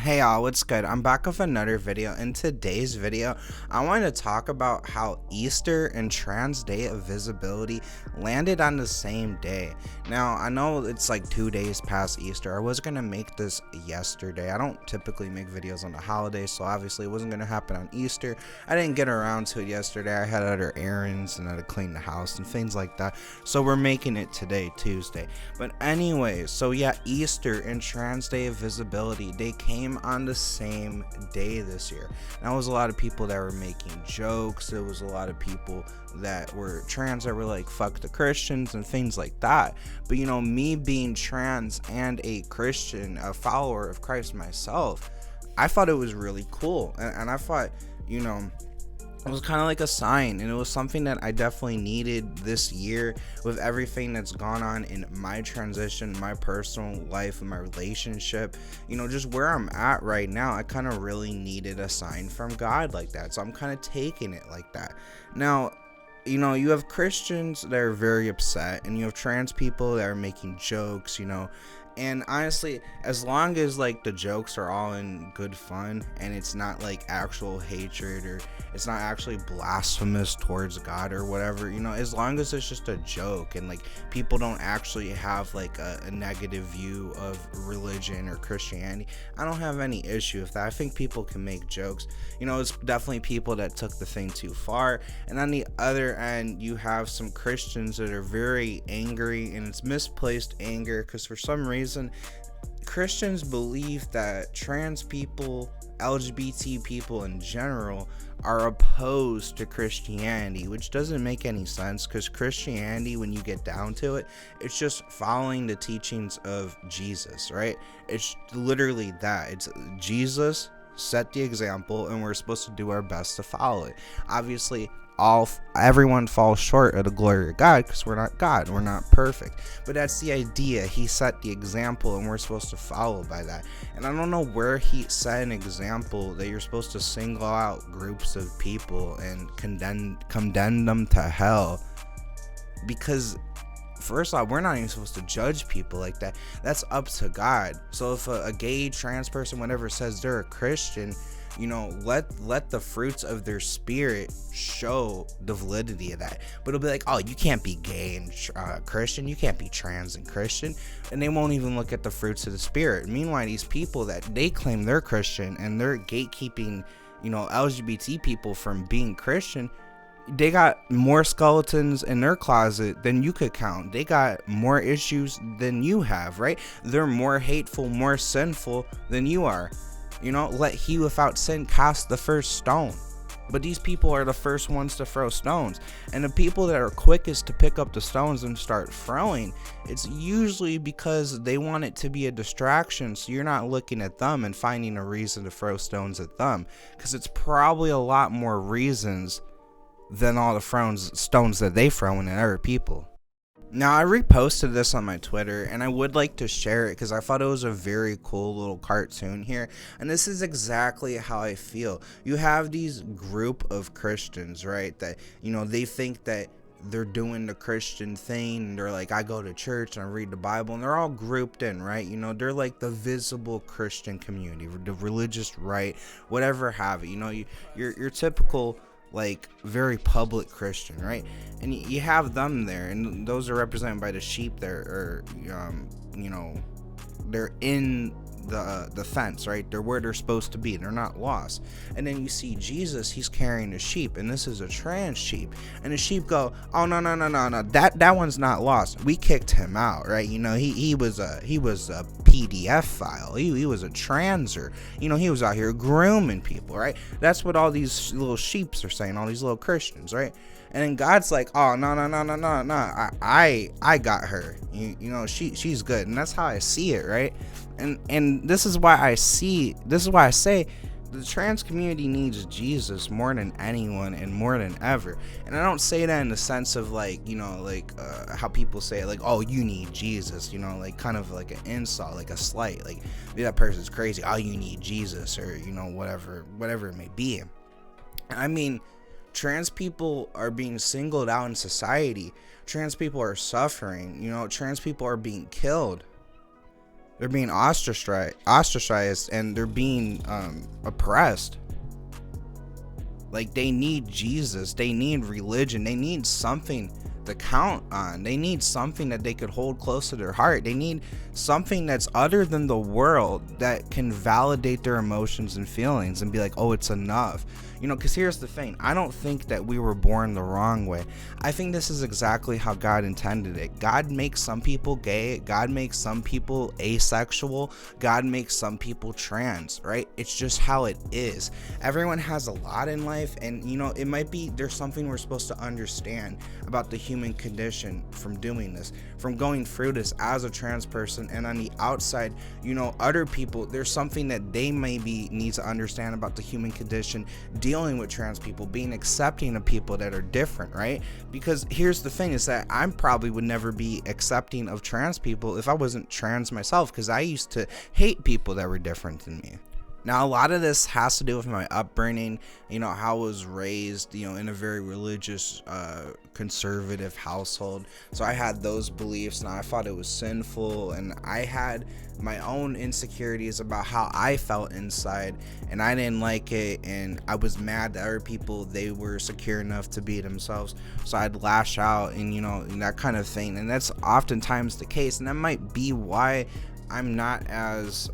Hey y'all, what's good? I'm back with another video. In today's video, I want to talk about how Easter and Trans Day of Visibility landed on the same day. Now, I know it's like 2 days past Easter. I was going to make this yesterday. I don't typically make videos on the holidays, so obviously it wasn't going to happen on Easter. I didn't get around to it yesterday. I had other errands and I had to clean the house and things like that. So we're making it today, Tuesday. But anyway, so yeah, Easter and Trans Day of Visibility, they came on the same day this year. And there was a lot of people that were making jokes. There was a lot of people that were trans that were like, fuck the Christians and things like that. But you know, me being trans and a Christian, a follower of Christ myself, I thought it was really cool. And I thought, you know, it was kind of like a sign, and it was something that I definitely needed this year with everything that's gone on in my transition, my personal life, and my relationship. You know, just where I'm at right now, I kind of really needed a sign from God like that. So I'm kind of taking it like that. Now, you know, you have Christians that are very upset, and you have trans people that are making jokes, you know. And honestly, as long as like the jokes are all in good fun and it's not like actual hatred or it's not actually blasphemous towards God or whatever, you know, as long as it's just a joke and like people don't actually have like a negative view of religion or Christianity, I don't have any issue with that. I think people can make jokes. You know, it's definitely people that took the thing too far. And on the other end, you have some Christians that are very angry, and it's misplaced anger because for some reason Christians believe that trans people, LGBT people in general, are opposed to Christianity, which doesn't make any sense because Christianity, when you get down to it, it's just following the teachings of Jesus, right? It's literally that. It's Jesus set the example and we're supposed to do our best to follow it. Obviously, everyone falls short of the glory of God because we're not God, we're not perfect, but that's the idea. He set the example and we're supposed to follow by that. And I don't know where he set an example that you're supposed to single out groups of people and condemn them to hell, because first off, we're not even supposed to judge people like that. That's up to God. So if a gay, trans person, whatever, says they're a Christian, you know, let the fruits of their spirit show the validity of that. But it'll be like, oh, you can't be gay and Christian, you can't be trans and Christian, and they won't even look at the fruits of the spirit. Meanwhile, these people that they claim they're Christian and they're gatekeeping, you know, LGBT people from being Christian, they got more skeletons in their closet than you could count. They got more issues than you have, right? They're more hateful, more sinful than you are. You know, let he without sin cast the first stone. But these people are the first ones to throw stones. And the people that are quickest to pick up the stones and start throwing, it's usually because they want it to be a distraction. So you're not looking at them and finding a reason to throw stones at them, because it's probably a lot more reasons than all the stones that they throwing at other people. Now, I reposted this on my Twitter, and I would like to share it because I thought it was a very cool little cartoon here, and this is exactly how I feel. You have these group of Christians, right, that, you know, they think that they're doing the Christian thing, and they're like, I go to church and I read the Bible, and they're all grouped in, right? You know, they're like the visible Christian community, the religious right, whatever have it. You know, your typical, like, very public Christian, right? And you have them there, and those are represented by the sheep there, or you know, they're in the fence, right? They're where they're supposed to be. They're not lost. And then you see Jesus, he's carrying a sheep, and this is a trans sheep, and the sheep go, oh, no, that one's not lost, we kicked him out, right? You know, he was a PDF file, he was a transer, you know, he was out here grooming people, right? That's what all these little sheeps are saying, all these little Christians, right? And then God's like, oh, no, I got her, you know, she's good. And that's how I see it, right? And this is why I say the trans community needs Jesus more than anyone and more than ever. And I don't say that in the sense of like, you know, like how people say it, like, oh, you need Jesus, you know, like kind of like an insult, like a slight, like, that person's crazy, oh, you need Jesus, or, you know, whatever it may be. I mean, trans people are being singled out in society. Trans people are suffering, you know, trans people are being killed. They're being ostracized, and they're being oppressed. Like, they need Jesus, they need religion, they need something to count on. They need something that they could hold close to their heart. They need something that's other than the world, that can validate their emotions and feelings and be like, oh, it's enough. You know, because here's the thing, I don't think that we were born the wrong way. I think this is exactly how God intended it. God makes some people gay, God makes some people asexual, God makes some people trans, right? It's just how it is. Everyone has a lot in life, and you know, it might be there's something we're supposed to understand about the human condition from doing this, from going through this as a trans person. And on the outside, you know, other people, there's something that they maybe need to understand about the human condition, dealing with trans people, being accepting of people that are different, right? Because here's the thing, is that I probably would never be accepting of trans people if I wasn't trans myself, because I used to hate people that were different than me. Now, a lot of this has to do with my upbringing, you know, how I was raised, you know, in a very religious, conservative household. So I had those beliefs, and I thought it was sinful, and I had my own insecurities about how I felt inside, and I didn't like it, and I was mad that other people, they were secure enough to be themselves, so I'd lash out, and you know, and that kind of thing. And that's oftentimes the case, and that might be why I'm not as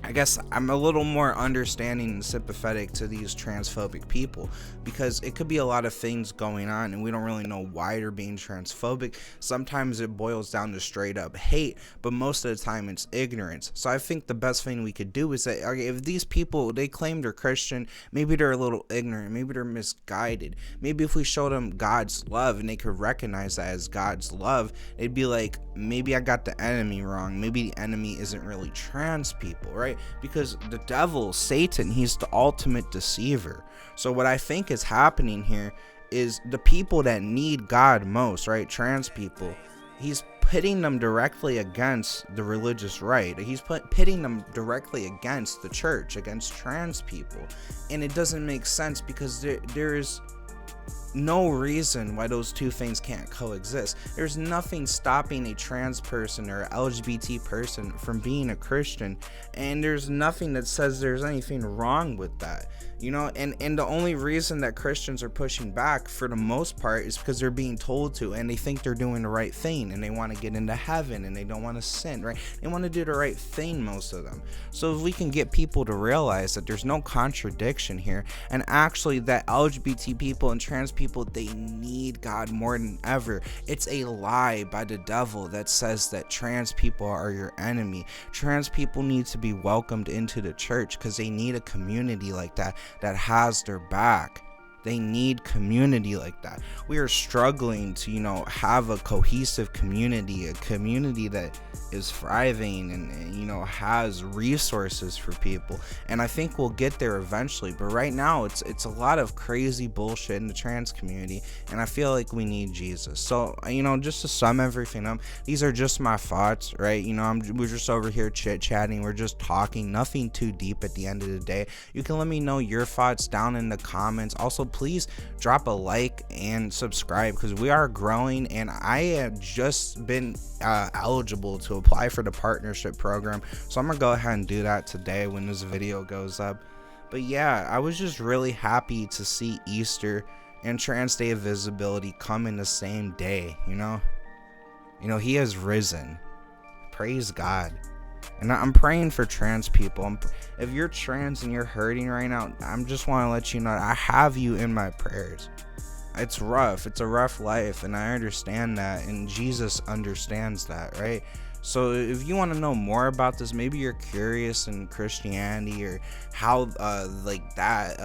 I guess I'm a little more understanding and sympathetic to these transphobic people, because it could be a lot of things going on and we don't really know why they're being transphobic. Sometimes it boils down to straight up hate, but most of the time it's ignorance. So I think the best thing we could do is that, okay, if these people, they claim they're Christian, maybe they're a little ignorant, maybe they're misguided. Maybe if we showed them God's love and they could recognize that as God's love, they'd be like, maybe I got the enemy wrong. Maybe the enemy isn't really trans people, right? Because the devil, Satan, he's the ultimate deceiver. So what I think is happening here is the people that need God most, right? Trans people, he's pitting them directly against the religious right. He's pitting them directly against the church, against trans people. And it doesn't make sense, because there is no reason why those two things can't coexist. There's nothing stopping a trans person or LGBT person from being a Christian, and there's nothing that says there's anything wrong with that, you know. And the only reason that Christians are pushing back, for the most part, is because they're being told to, and they think they're doing the right thing, and they want to get into heaven, and they don't want to sin, right? They want to do the right thing, most of them. So if we can get people to realize that there's no contradiction here, and actually that LGBT people and trans people, they need God more than ever. It's a lie by the devil that says that trans people are your enemy. Trans people need to be welcomed into the church, because they need a community like that has their back. They need community like that. We are struggling to, you know, have a cohesive community, a community that is thriving and you know, has resources for people. And I think we'll get there eventually. But right now, it's a lot of crazy bullshit in the trans community, and I feel like we need Jesus. So, you know, just to sum everything up, these are just my thoughts, right? You know, we're just over here chit-chatting. We're just talking, nothing too deep at the end of the day. You can let me know your thoughts down in the comments. Also, please drop a like and subscribe, because we are growing, and I have just been eligible to apply for the partnership program, so I'm gonna go ahead and do that today when this video goes up. But yeah, I was just really happy to see Easter and Trans Day of Visibility come in the same day. You know, he has risen. Praise God. And I'm praying for trans people. If you're trans and you're hurting right now, I just want to let you know I have you in my prayers. It's rough. It's a rough life, and I understand that, and Jesus understands that, right? So if you want to know more about this, maybe you're curious in Christianity, or how like that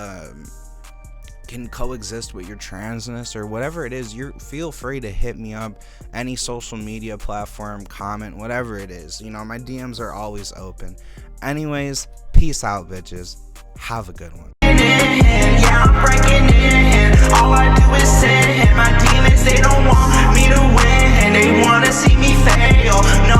can coexist with your transness, or whatever it is, feel free to hit me up, any social media platform, comment, whatever it is. You know, my DMs are always open. Anyways, peace out, bitches. Have a good one. Yeah, I'm breaking in. All I do is sin. My demons, they don't want me to win, and they wanna see me fail. No